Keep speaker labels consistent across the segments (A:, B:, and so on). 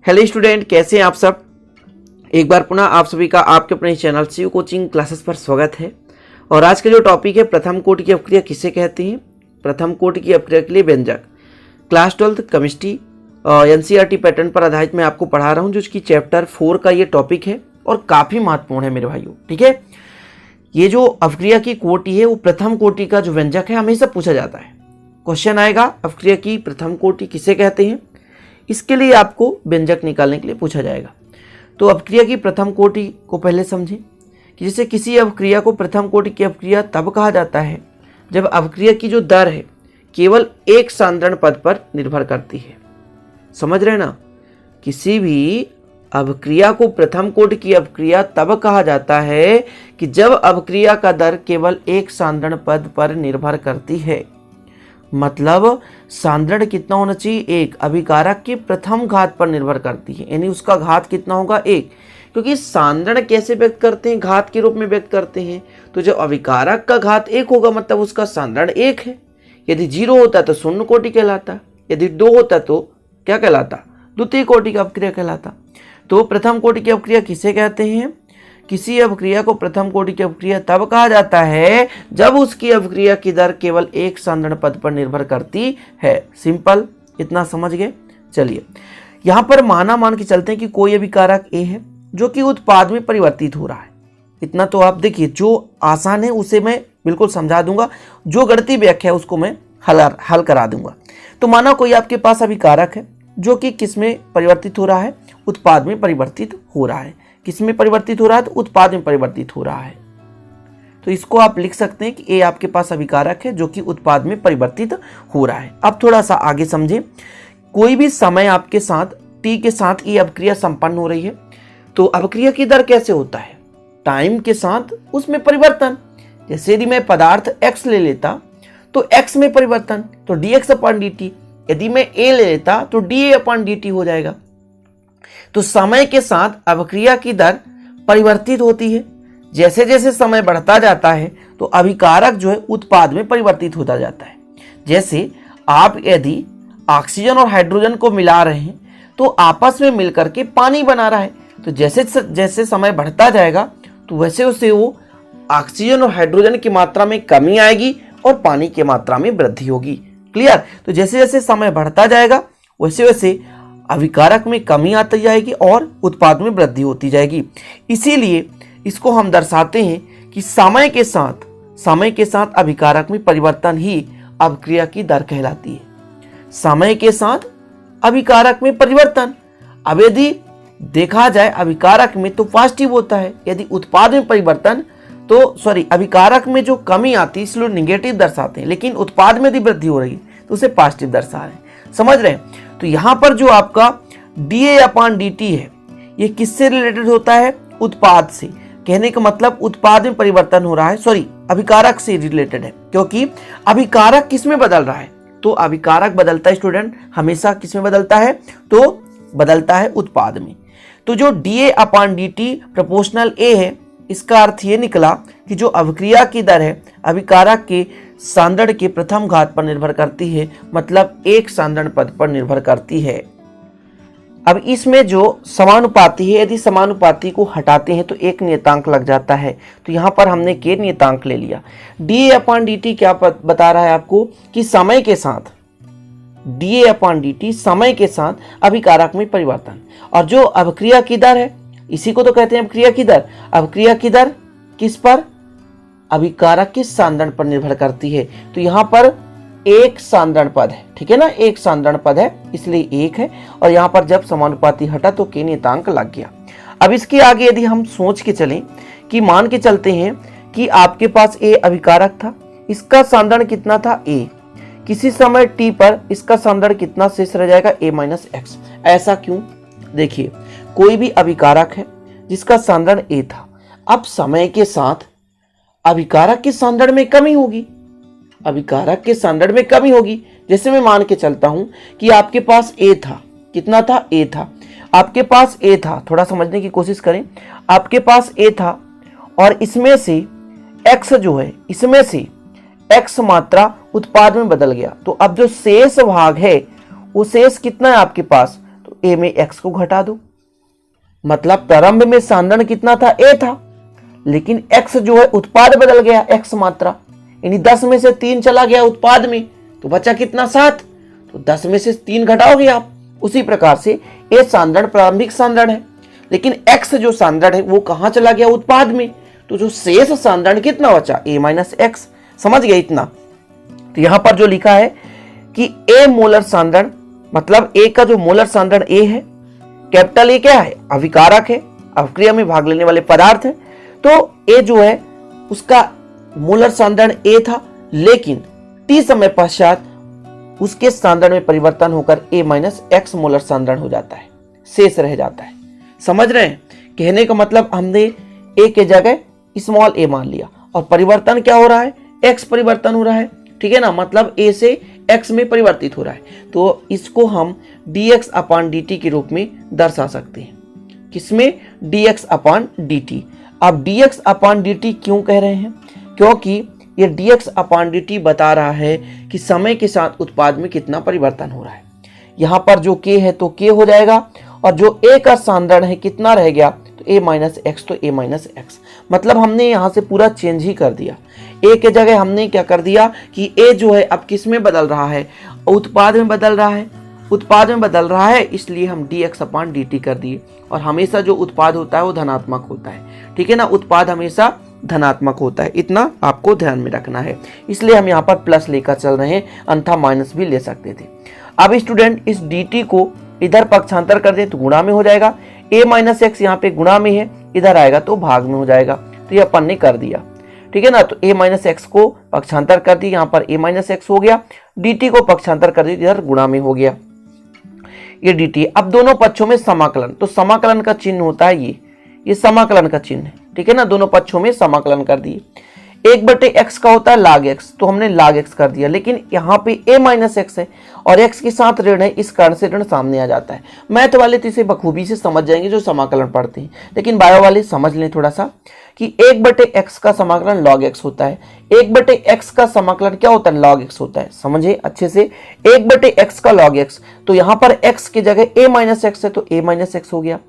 A: Hello student, कैसे हैं आप सब। एक बार पुनः आप सभी का आपके अपने चैनल सीयू कोचिंग क्लासेस पर स्वागत है। और आज का जो टॉपिक है प्रथम कोटि की अपक्रिया किसे कहते हैं, प्रथम कोटि की अपक्रिया के लिए व्यंजक। क्लास 12 केमिस्ट्री एनसीईआरटी पैटर्न पर आधारित मैं आपको पढ़ा रहा हूं, जो कि चैप्टर 4 का ये टॉपिक है और काफ़ी महत्वपूर्ण है मेरे भाइयों। ठीक है, ये जो अपक्रिया की कोटि है वो प्रथम कोटि का जो व्यंजक है हमेशा पूछा जाता है। क्वेश्चन आएगा अपक्रिया की प्रथम कोटि किसे कहते हैं, इसके लिए आपको व्यंजक निकालने के लिए पूछा जाएगा। तो अपक्रिया की प्रथम कोटि को पहले समझें कि जैसे किसी अपक्रिया को प्रथम कोटि की अपक्रिया तब कहा जाता है जब अपक्रिया की जो दर है केवल एक सांद्रण पद पर निर्भर करती है। समझ रहे ना, किसी भी अपक्रिया को प्रथम कोटि की अपक्रिया तब कहा जाता है कि जब अपक्रिया का दर केवल एक सांद्रण पद पर निर्भर करती है। मतलब सांद्रण कितना होना चाहिए, एक। अभिकारक के प्रथम घात पर निर्भर करती है, यानी उसका घात कितना होगा, एक। क्योंकि सांद्रण कैसे व्यक्त करते हैं, घात के रूप में व्यक्त करते हैं। तो जब अभिकारक का घात एक होगा मतलब उसका सांद्रण एक है। यदि 0 होता तो शून्य कोटि कहलाता, यदि 2 होता तो क्या कहलाता, द्वितीय कोटि का अपक्रिया कहलाता। तो प्रथम कोटि की अपक्रिया किसे कहते हैं, किसी अपक्रिया को प्रथम कोटि की अपक्रिया तब कहा जाता है जब उसकी अपक्रिया की दर केवल एक सांद्रण पद पर निर्भर करती है। सिंपल, इतना समझ गए। चलिए यहां पर मान के चलते हैं कि कोई अभिकारक ए है जो कि उत्पाद में परिवर्तित हो रहा है। इतना तो आप देखिए, जो आसान है उसे मैं बिल्कुल समझा दूंगा, जो गणितीय व्याख्या है उसको मैं हल करा दूंगा। तो माना कोई आपके पास अभिकारक है जो कि किस में परिवर्तित हो रहा है, उत्पाद में परिवर्तित हो रहा है। किस में परिवर्तित हो रहा है, तो उत्पाद में परिवर्तित हो रहा है। तो इसको आप लिख सकते हैं कि ए आपके पास अभिकारक है जो कि उत्पाद में परिवर्तित हो रहा है। अब थोड़ा सा आगे समझें, कोई भी समय आपके साथ टी के साथ ये अपक्रिया संपन्न हो रही है, तो अपक्रिया की दर कैसे होता है, टाइम के साथ उसमें परिवर्तन। जैसे यदि मैं पदार्थ x ले लेता तो x में परिवर्तन, तो dx/dt। यदि मैं a ले लेता तो dA/dt हो जाएगा। तो समय के साथ अपक्रिया की दर परिवर्तित होती है। जैसे जैसे समय बढ़ता जाता है तो अभिकारक जो है उत्पाद में परिवर्तित होता जाता है। जैसे आप यदि ऑक्सीजन और हाइड्रोजन को मिला रहे हैं तो आपस में मिलकर के पानी बना रहा है। तो जैसे जैसे समय बढ़ता जाएगा तो वैसे वैसे वो ऑक्सीजन और हाइड्रोजन की मात्रा में कमी आएगी और पानी की मात्रा में वृद्धि होगी। क्लियर। तो जैसे जैसे समय बढ़ता जाएगा वैसे वैसे अभिकारक में कमी आती जाएगी और उत्पाद में वृद्धि होती जाएगी। इसीलिए इसको हम दर्शाते हैं कि समय के साथ अभिकारक में परिवर्तन ही अपक्रिया की दर कहलाती है। समय के साथ अभिकारक में परिवर्तन। अब यदि देखा जाए अभिकारक में तो पॉजिटिव होता है, यदि उत्पाद में परिवर्तन तो अभिकारक में जो कमी आती है इसलिए नेगेटिव दर्शाते हैं, लेकिन उत्पाद में यदि वृद्धि हो रही है तो उसे पॉजिटिव दर्शा रहे हैं। समझ रहे हैं। तो यहां पर जो आपका dA/dt है ये किससे रिलेटेड होता है, उत्पाद से। कहने का मतलब उत्पाद में परिवर्तन हो रहा है, अभिकारक से रिलेटेड है। क्योंकि अभिकारक किस में बदल रहा है, तो अभिकारक बदलता है स्टूडेंट हमेशा किस में बदलता है, तो बदलता है उत्पाद में। तो जो dA/dt प्रोपोर्शनल A है, इसका अर्थ ये निकला कि जो अपक्रिया की दर है अभिकारक के सांद्रण के प्रथम घात पर निर्भर करती है, मतलब एक सांद्रण पद पर निर्भर करती है। अब इसमें जो समानुपाती है, यदि समानुपाती को हटाते हैं तो एक नियतांक लग जाता है। तो यहाँ पर हमने के नियतांक ले लिया। dA/dt क्या बता रहा है आपको कि समय के साथ dA/dt समय के साथ अभिकारक में परिवर्तन, और जो अपक्रिया की दर है इसी को तो कहते हैं अपक्रिया की दर। अपक्रिया की दर किस पर, अभिकारक के सांद्रण पर निर्भर करती है। तो यहाँ पर एक सांद्रण पद है, ठीक है ना, एक सांद्रण पद है इसलिए एक है, और यहाँ पर जब समानुपाती हटा तो के नियतांक लग गया। अब इसके आगे यदि हम सोच के चलें कि मान के चलते हैं कि आपके पास ए अभिकारक था, इसका सांद्रण कितना था, ए। किसी समय टी पर इसका सांद्रण कितना शेष रह जाएगा, a-x। ऐसा क्यों, देखिए कोई भी अभिकारक है जिसका सांद्रण ए था, अब समय के साथ अभिकारक के सांद्रण में कमी होगी, अभिकारक के सांद्रण में कमी होगी। जैसे मैं मान के चलता हूं कि आपके पास ए था, कितना था, ए था, आपके पास ए था, थोड़ा समझने की कोशिश करें, आपके पास ए था और इसमें से एक्स जो है, इसमें से एक्स मात्रा उत्पाद में बदल गया। तो अब जो शेष भाग है वो शेष कितना है आपके पास, तो ए में x को घटा दो, मतलब प्रारंभ में सांद्रण कितना था, a था, लेकिन x जो है उत्पाद बदल गया, x मात्रा, यानी 10 में से 3 चला गया उत्पाद में, तो बचा कितना 7, तो 10 में से 3 घटाओगे आप। उसी प्रकार से a सांद्रण प्रारंभिक सांद्रण है, लेकिन x जो सांद्रण है वो कहां चला गया, उत्पाद में, तो जो शेष सांद्रण कितना बचा, a माइनस एक्स। समझ गए इतना। तो यहां पर जो लिखा है कि a मोलर सांद्रण, मतलब a का जो मोलर सांद्रण a है, कैपिटल A क्या है, अभिकारक है, अभिक्रिया में भाग लेने वाले पदार्थ है, तो a जो है उसका मोलर सांद्रण a था, लेकिन t समय पश्चात उसके सांद्रण में परिवर्तन होकर a माइनस एक्स मोलर सांद्रण हो जाता है, शेष रह जाता है। समझ रहे हैं, कहने का मतलब हमने a के जगह स्मॉल a मान लिया और परिवर्तन क्या हो रहा है, x परिवर्तन हो रहा है, ठीक है ना, मतलब a से x में परिवर्तित हो रहा है, तो इसको हम dx अपान dt के रूप में दर्शा सकते हैं। किसमें, dx अपान dt। अब dx अपान dt क्यों कह रहे हैं, क्योंकि ये dx अपान dt बता रहा है कि समय के साथ उत्पाद में कितना परिवर्तन हो रहा है। यहाँ पर जो k है तो k हो जाएगा, और जो a का सांद्रण है कितना रह गया, तो a माइनस एक्स, तो a माइनस एक्स, मतलब हमने यहाँ से पूरा चेंज ही कर दिया। a के जगह हमने क्या कर दिया कि a जो है अब किस में बदल रहा है, उत्पाद में बदल रहा है, उत्पाद में बदल रहा है, इसलिए हम dx अपान dt कर दिए। और हमेशा जो उत्पाद होता है वो धनात्मक होता है, ठीक है ना, उत्पाद हमेशा धनात्मक होता है, इतना आपको ध्यान में रखना है, इसलिए हम यहाँ पर प्लस लेकर चल रहे हैं, अन्यथा माइनस भी ले सकते थे। अब स्टूडेंट इस dt को इधर पक्षांतर कर दें तो गुणा में हो जाएगा, a माइनस एक्स यहाँ पे गुणा में है, इधर आएगा तो भाग में हो जाएगा, तो ये अपन ने कर दिया, ठीक है ना। तो a माइनस एक्स को पक्षांतर कर दी, यहाँ पर a माइनस एक्स हो गया, dt को पक्षांतर कर दी, इधर गुणा में हो गया ये dt। अब दोनों पक्षों में समाकलन, तो समाकलन का चिन्ह होता है ये समाकलन का चिन्ह है, ठीक है ना, दोनों पक्षों में समाकलन कर दिए। 1/x का होता है log x, तो हमने log x कर दिया, लेकिन यहाँ पे a माइनस एक्स है और x के साथ ऋण है, इस कारण से ऋण सामने आ जाता है। मैथ वाले तो इसे बखूबी से समझ जाएंगे जो समाकलन पढ़ते हैं, लेकिन बायो वाले समझ लें थोड़ा सा कि 1/x का समाकलन log x होता है, 1/x का समाकलन क्या होता है, log x होता है। समझे अच्छे से, 1/x का log x, तो यहाँ पर x की जगह a माइनस एक्स है तो a माइनस एक्स हो गया,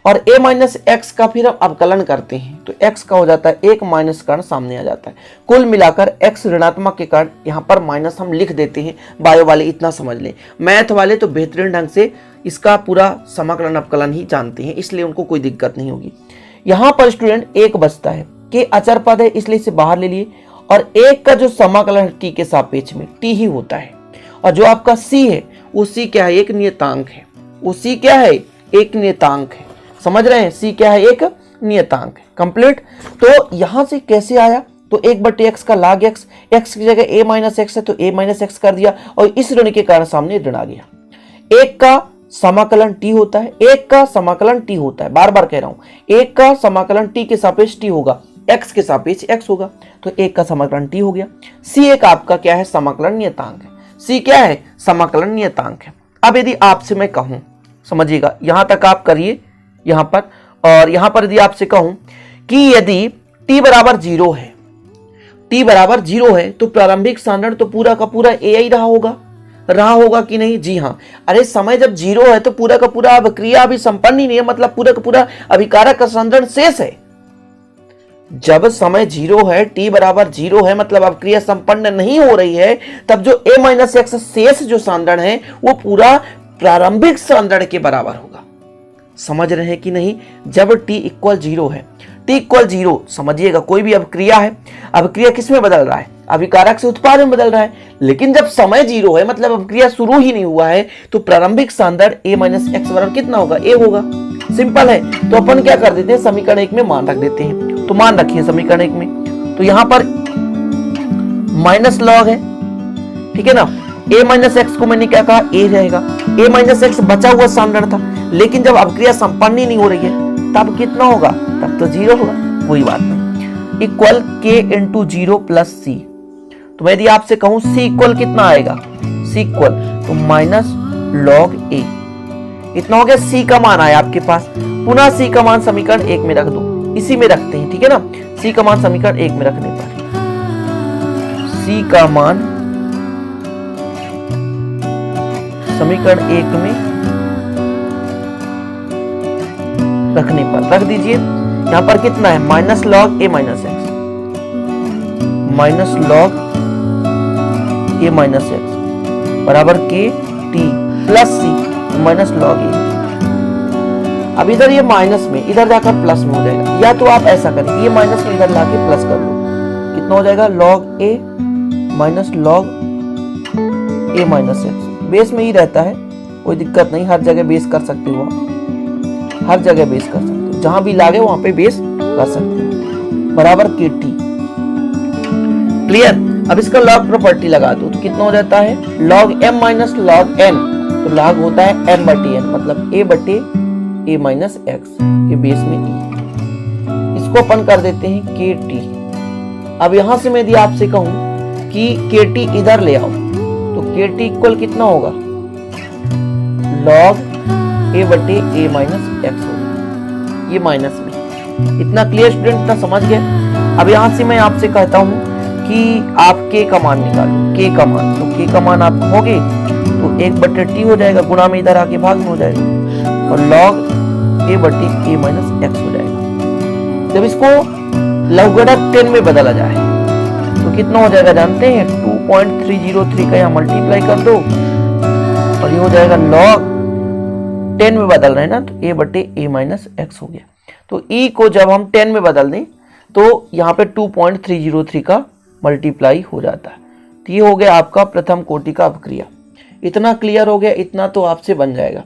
A: और a माइनस एक्स का फिर हम अवकलन करते हैं तो x का हो जाता है 1 माइनस कारण सामने आ जाता है। कुल मिलाकर x ऋणात्मक के कारण यहाँ पर माइनस हम लिख देते हैं। बायो वाले इतना समझ लें, मैथ वाले तो बेहतरीन ढंग से इसका पूरा समाकलन अवकलन ही जानते हैं, इसलिए उनको कोई दिक्कत नहीं होगी। यहाँ पर स्टूडेंट एक बचता है कि अचर पद है, इसलिए इसे बाहर ले लिए, और एक का जो समाकलन t के सापेक्ष में t ही होता है, और जो आपका c है वो c क्या है, एक नियतांक है, वो c क्या है, एक नियतांक है। समझ रहे हैं, c क्या है, एक नियतांक है। कंप्लीट। तो यहां से कैसे आया, तो 1/x का log x, x की जगह a माइनस एक्स है तो a माइनस एक्स कर दिया, और इस ऋण के कारण सामने ऋण आ गया। एक का समाकलन t होता है, एक का समाकलन t होता है, बार बार कह रहा हूं, एक का समाकलन t के सापेक्ष t होगा, x के सापेक्ष x होगा, तो एक का समाकलन t हो गया। c एक आपका क्या है, समाकलन नियतांक है, c क्या है, समाकलन नियतांक है। अब यदि आपसे मैं कहूं, समझिएगा यहां तक आप करिए यहां पर, और यहां पर यदि आपसे कहूं कि यदि t बराबर 0 है, t बराबर 0 है तो प्रारंभिक सांद्रण तो पूरा का पूरा a ही रहा होगा कि नहीं, जी हाँ। अरे समय जब 0 है तो पूरा का पूरा अभिक्रिया अभी संपन्न ही नहीं है, मतलब पूरा का पूरा अभिकारक का सांद्रण शेष है। जब समय 0 है, t बराबर 0 है, मतलब अभिक्रिया संपन्न नहीं हो रही है, तब जो a माइनस एक्स शेष जो सांद्रण है वो पूरा प्रारंभिक सांद्रण के बराबर होगा। समझ रहे हैं कि नहीं, जब t इक्वल 0 है, t इक्वल 0 समझिएगा कोई भी अभिक्रिया है, अभिक्रिया किस में बदल रहा है, अभिकारक से उत्पाद में बदल रहा है, लेकिन जब समय 0 है मतलब अभिक्रिया शुरू ही नहीं हुआ है, तो प्रारंभिक सांद्रण a माइनस एक्स बराबर कितना होगा, a होगा। सिंपल है, तो अपन क्या कर देते हैं, समीकरण 1 में मान रख देते हैं, तो मान रखिए समीकरण 1 में, तो यहां पर माइनस लॉग है, ठीक है ना, a माइनस एक्स को मैंने क्या कहा, a रहेगा, a माइनस एक्स बचा हुआ सांद्रण था, लेकिन जब अभिक्रिया संपन्न ही नहीं हो रही है तब कितना होगा, तब तो 0 होगा, कोई बात नहीं। Equal k into 0 plus c, तो मैं यदि आपसे कहूं c इक्वल कितना आएगा, c इक्वल तो माइनस लॉग a, इतना हो गया। c का मान आया आपके पास, पुनः c का मान समीकरण 1 में रख दो, इसी में रखते हैं, ठीक है ना, c का मान समीकरण 1 में रखने पर c का मान समीकरण 1 में रखने पर रख दीजिए। यहाँ पर कितना है, माइनस लॉग ए माइनस एक्स, माइनस लॉग ए माइनस एक्स बराबर के टी प्लस सी माइनस लॉग ए। अब इधर ये माइनस में इधर जाकर प्लस में हो जाएगा, या तो आप ऐसा करें ये माइनस में इधर लाके प्लस कर दो, कितना हो जाएगा लॉग ए माइनस लॉग ए माइनस एक्स। बेस में ही रहता है, कोई दिक्कत नहीं, हर जगह बेस कर सकते हो, हर जगह बेस कर सकते हो, जहां भी लागे वहां पे बेस कर सकते हो, बराबर के टी। क्लियर। अब इसका लॉग प्रॉपर्टी लगा दो तो कितना हो जाता है log M minus log N, तो लॉग होता है एम बटे एन, मतलब ए बटे ए माइनस एक्स के बेस में ई। इसको अपन कर देते हैं के टी। अब यहां से मैं यदि आपसे कहूं कि के टी इधर ले आओ तो के टी इक्वल कितना होगा लॉग ए बटे ए माइनस एक्स होगा, ये माइनस में। इतना क्लियर स्टूडेंट, इतना समझ गए। अब यहां से मैं आपसे कहता हूं कि आप के का मान निकालो, के का मान, तो के का मान आप कहोगे तो 1/t हो जाएगा, गुणा में इधर आके भाग में हो जाएगा, और log a बटे a माइनस एक्स हो जाएगा। जब इसको लघुगणक 10 में बदला जाए तो कितना हो जाएगा जानते हैं, 2.303 का यहाँ मल्टीप्लाई कर दो और ये हो जाएगा log 10 में बदल रहे हैं ना, तो a बटे a माइनस एक्स हो गया। तो e को जब हम 10 में बदल दें तो यहाँ पे 2.303 का मल्टीप्लाई हो जाता है। तो ये हो गया आपका प्रथम कोटि का अपक्रिया। इतना क्लियर हो गया, इतना तो आपसे बन जाएगा।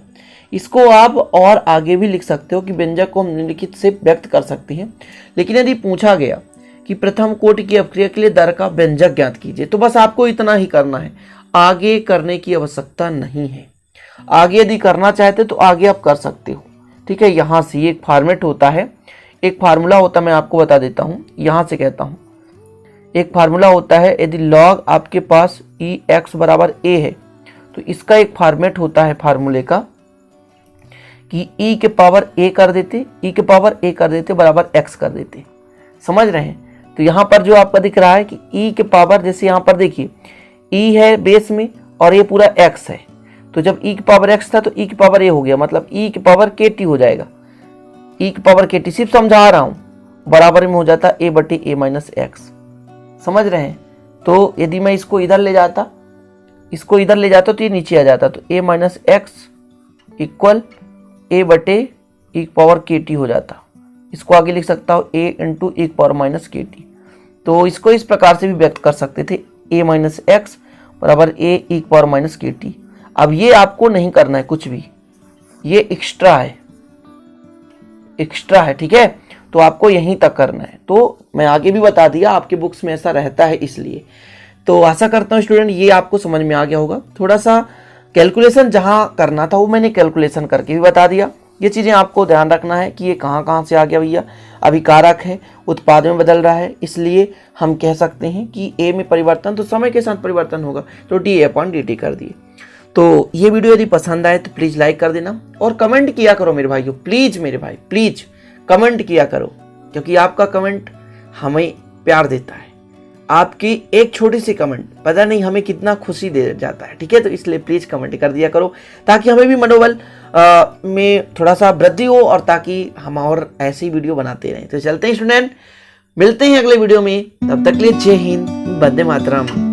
A: इसको आप और आगे भी लिख सकते हो कि व्यंजक को हम निम्नलिखित से व्यक्त कर सकते हैं, लेकिन यदि पूछा गया कि प्रथम कोटि की अपक्रिया के लिए दर का व्यंजक ज्ञात कीजिए तो बस आपको इतना ही करना है, आगे करने की आवश्यकता नहीं है। आगे यदि करना चाहते तो आगे आप कर सकते हो, ठीक है। यहाँ से एक फॉर्मेट होता है, एक फार्मूला होता है, मैं आपको बता देता हूँ, यहाँ से कहता हूँ। एक फार्मूला होता है, यदि लॉग आपके पास ई एक्स बराबर ए है तो इसका एक फॉर्मेट होता है फार्मूले का कि ई के पावर ए कर देते, ई के पावर ए कर देते बराबर एक्स कर देते। समझ रहे हैं। तो यहाँ पर जो आपका दिख रहा है कि ई के पावर, जैसे यहाँ पर देखिए ई है बेस में और ये पूरा एक्स है, तो जब ई की पावर एक्स था तो ई की पावर ए हो गया, मतलब ई की पावर के टी हो जाएगा। ई की पावर के टी सिर्फ समझा रहा हूँ, बराबर में हो जाता ए बटे ए माइनस एक्स। समझ रहे हैं। तो यदि मैं इसको इधर ले जाता, इसको इधर ले जाता तो ये नीचे आ जाता, तो ए माइनस एक्स इक्वल ए बटे ई की पावर के टी हो जाता। इसको आगे लिख सकता हूँ ए इंटू ई की पावर माइनस के टी। तो इसको इस प्रकार से भी व्यक्त कर सकते थे, ए माइनस एक्स बराबर ए ई की पावर माइनस के टी। अब ये आपको नहीं करना है कुछ भी, ये एक्स्ट्रा है, एक्स्ट्रा है, ठीक है। तो आपको यहीं तक करना है। तो मैं आगे भी बता दिया, आपके बुक्स में ऐसा रहता है इसलिए। तो आशा करता हूँ स्टूडेंट ये आपको समझ में आ गया होगा। थोड़ा सा कैलकुलेशन जहां करना था वो मैंने कैलकुलेशन करके भी बता दिया। ये चीज़ें आपको ध्यान रखना है कि ये कहाँ कहाँ से आ गया भैया। अभी कारक है, उत्पाद में बदल रहा है, इसलिए हम कह सकते हैं कि ए में परिवर्तन तो समय के साथ परिवर्तन होगा, तो डी अपॉन डी टी कर दिए। तो ये वीडियो यदि पसंद आए तो प्लीज़ लाइक कर देना और कमेंट किया करो मेरे भाइयों, प्लीज़ मेरे भाई प्लीज़ कमेंट किया करो, क्योंकि आपका कमेंट हमें प्यार देता है। आपकी एक छोटी सी कमेंट पता नहीं हमें कितना खुशी दे जाता है, ठीक है। तो इसलिए प्लीज़ कमेंट कर दिया करो ताकि हमें भी मनोबल में थोड़ा सा वृद्धि हो और ताकि हम और ऐसी वीडियो बनाते रहें। तो चलते हैं स्टूडेंट, मिलते हैं अगले वीडियो में, तब तक के लिए जय हिंद, वंदे मातरम।